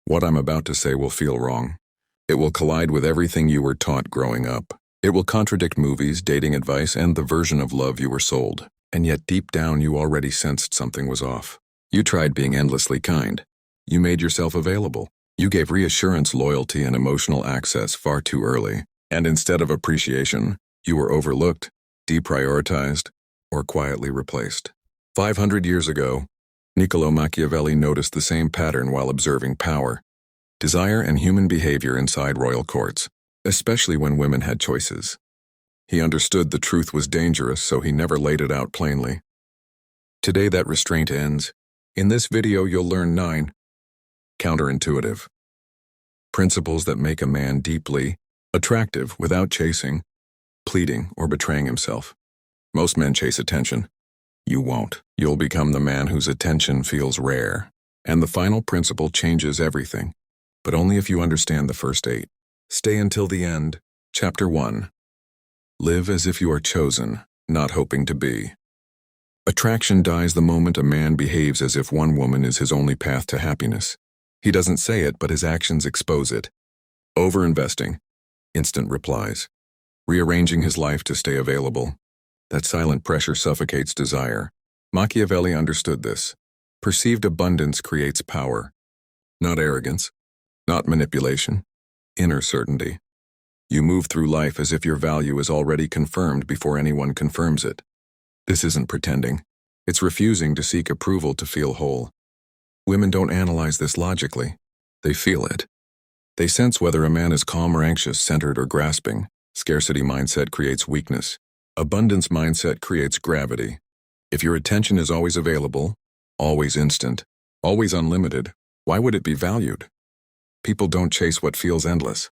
What I'm about to say will feel wrong. It will collide with everything you were taught growing up. It will contradict movies, dating advice, and the version of love you were sold. And yet deep down you already sensed something was off. You tried being endlessly kind. You made yourself available. You gave reassurance, loyalty, and emotional access far too early. And instead of appreciation, you were overlooked, deprioritized, or quietly replaced. 500 years ago, Niccolò Machiavelli noticed the same pattern while observing power, desire, and human behavior inside royal courts, especially when women had choices. He understood the truth was dangerous, so he never laid it out plainly. Today that restraint ends. In this video you'll learn 9 counterintuitive principles that make a man deeply attractive without chasing, pleading, or betraying himself. Most men chase attention. You won't. You'll become the man whose attention feels rare. And the final principle changes everything, but only if you understand the first 8. Stay until the end. Chapter 1. Live as if you are chosen, not hoping to be. Attraction dies the moment a man behaves as if one woman is his only path to happiness. He doesn't say it, but his actions expose it. Overinvesting, instant replies, rearranging his life to stay available. That silent pressure suffocates desire. Machiavelli understood this. Perceived abundance creates power. Not arrogance, not manipulation, inner certainty. You move through life as if your value is already confirmed before anyone confirms it. This isn't pretending. It's refusing to seek approval to feel whole. Women don't analyze this logically. They feel it. They sense whether a man is calm or anxious, centered or grasping. Scarcity mindset creates weakness. Abundance mindset creates gravity. If your attention is always available, always instant, always unlimited, why would it be valued? People don't chase what feels endless.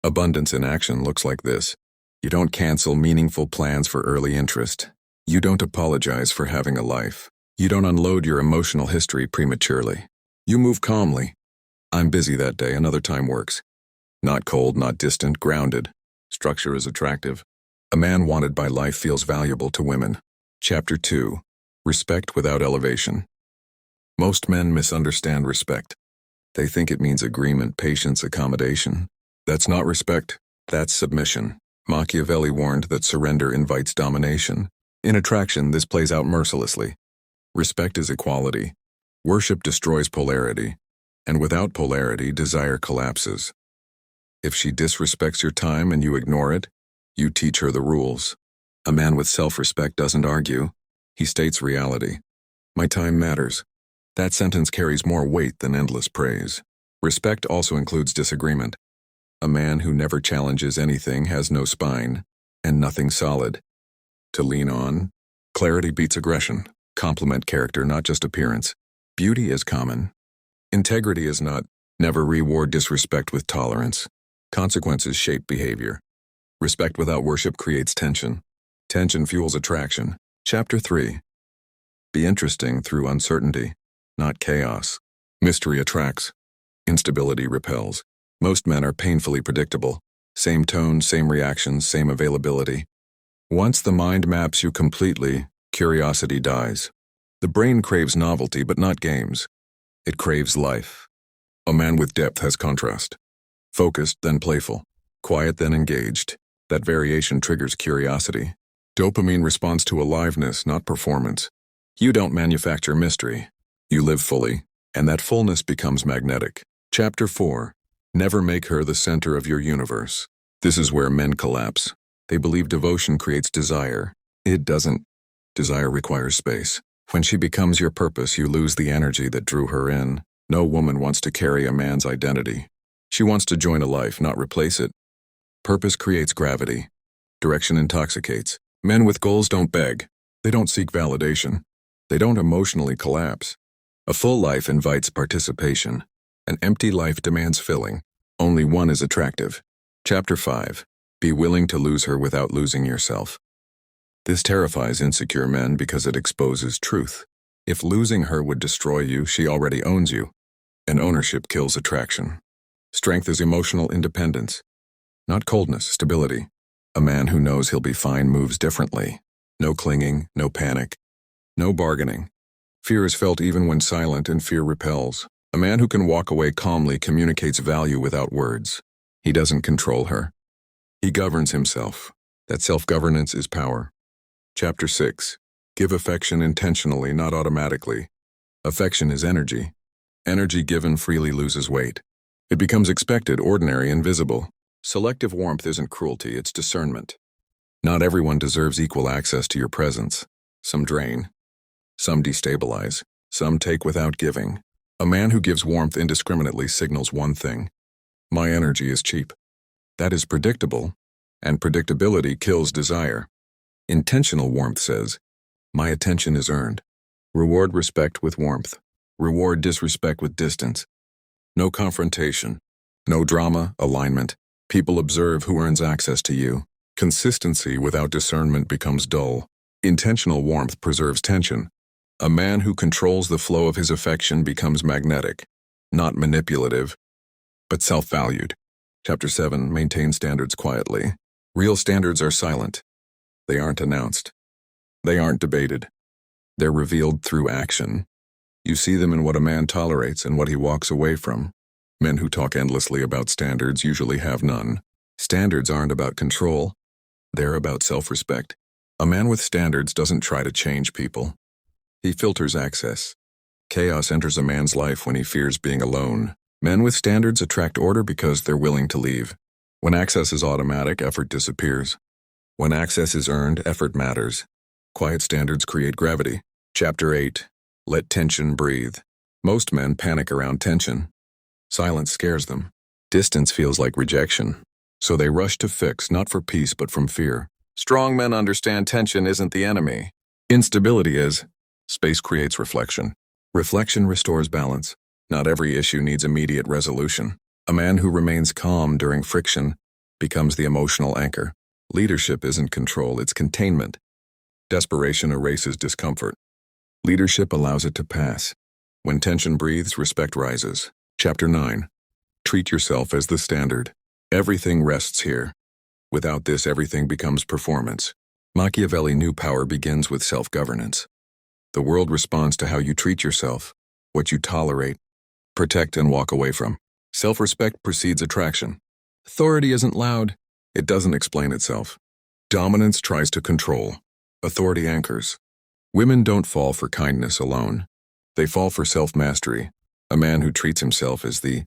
Abundance in action looks like this. You don't cancel meaningful plans for early interest. You don't apologize for having a life. You don't unload your emotional history prematurely. You move calmly. I'm busy that day, another time works. Not cold, not distant, grounded. Structure is attractive. A man wanted by life feels valuable to women. Chapter 2. Respect without elevation. Most men misunderstand respect. They think it means agreement, patience, accommodation. That's not respect. That's submission. Machiavelli warned that surrender invites domination. In attraction, this plays out mercilessly. Respect is equality. Worship destroys polarity. And without polarity, desire collapses. If she disrespects your time and you ignore it, you teach her the rules. A man with self-respect doesn't argue. He states reality. My time matters. That sentence carries more weight than endless praise. Respect also includes disagreement. A man who never challenges anything has no spine, and nothing solid to lean on. Clarity beats aggression. Compliment character, not just appearance. Beauty is common. Integrity is not. Never reward disrespect with tolerance. Consequences shape behavior. Respect without worship creates tension. Tension fuels attraction. Chapter 3. Be interesting through uncertainty, not chaos. Mystery attracts. Instability repels. Most men are painfully predictable. Same tone, same reactions, same availability. Once the mind maps you completely, curiosity dies. The brain craves novelty, but not games. It craves life. A man with depth has contrast. Focused, then playful. Quiet, then engaged. That variation triggers curiosity. Dopamine responds to aliveness, not performance. You don't manufacture mystery. You live fully, and that fullness becomes magnetic. Chapter 4. Never make her the center of your universe. This is where men collapse. They believe devotion creates desire. It doesn't. Desire requires space. When she becomes your purpose, you lose the energy that drew her in. No woman wants to carry a man's identity. She wants to join a life, not replace it. Purpose creates gravity. Direction intoxicates. Men with goals don't beg. They don't seek validation. They don't emotionally collapse. A full life invites participation. An empty life demands filling. Only one is attractive. Chapter 5. Be willing to lose her without losing yourself. This terrifies insecure men because it exposes truth. If losing her would destroy you, she already owns you. And ownership kills attraction. Strength is emotional independence. Not coldness, stability. A man who knows he'll be fine moves differently. No clinging, no panic, no bargaining. Fear is felt even when silent, and fear repels. A man who can walk away calmly communicates value without words. He doesn't control her. He governs himself. That self-governance is power. Chapter 6. Give affection intentionally, not automatically. Affection is energy. Energy given freely loses weight. It becomes expected, ordinary, and visible. Selective warmth isn't cruelty, it's discernment. Not everyone deserves equal access to your presence. Some drain. Some destabilize. Some take without giving. A man who gives warmth indiscriminately signals one thing: my energy is cheap. That is predictable, and predictability kills desire. Intentional warmth says, my attention is earned. Reward respect with warmth. Reward disrespect with distance. No confrontation. No drama, alignment. People observe who earns access to you. Consistency without discernment becomes dull. Intentional warmth preserves tension. A man who controls the flow of his affection becomes magnetic, not manipulative, but self-valued. Chapter 7. Maintain standards quietly. Real standards are silent. They aren't announced. They aren't debated. They're revealed through action. You see them in what a man tolerates and what he walks away from. Men who talk endlessly about standards usually have none. Standards aren't about control. They're about self-respect. A man with standards doesn't try to change people. He filters access. Chaos enters a man's life when he fears being alone. Men with standards attract order because they're willing to leave. When access is automatic, effort disappears. When access is earned, effort matters. Quiet standards create gravity. Chapter 8. Let tension breathe. Most men panic around tension. Silence scares them. Distance feels like rejection. So they rush to fix, not for peace but from fear. Strong men understand tension isn't the enemy. Instability is. Space creates reflection. Reflection restores balance. Not every issue needs immediate resolution. A man who remains calm during friction becomes the emotional anchor. Leadership isn't control, it's containment. Desperation erases discomfort. Leadership allows it to pass. When tension breathes, respect rises. Chapter 9. Treat yourself as the standard. Everything rests here. Without this, everything becomes performance. Machiavelli knew power begins with self-governance. The world responds to how you treat yourself, what you tolerate, protect, and walk away from. Self-respect precedes attraction. Authority isn't loud. It doesn't explain itself. Dominance tries to control. Authority anchors. Women don't fall for kindness alone. They fall for self-mastery. A man who treats himself as the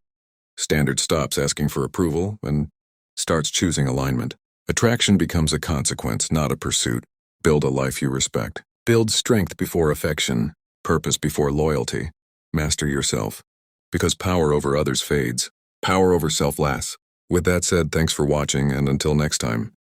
standard stops asking for approval and starts choosing alignment. Attraction becomes a consequence, not a pursuit. Build a life you respect. Build strength before affection, purpose before loyalty. Master yourself. Because power over others fades. Power over self lasts. With that said, thanks for watching, and until next time.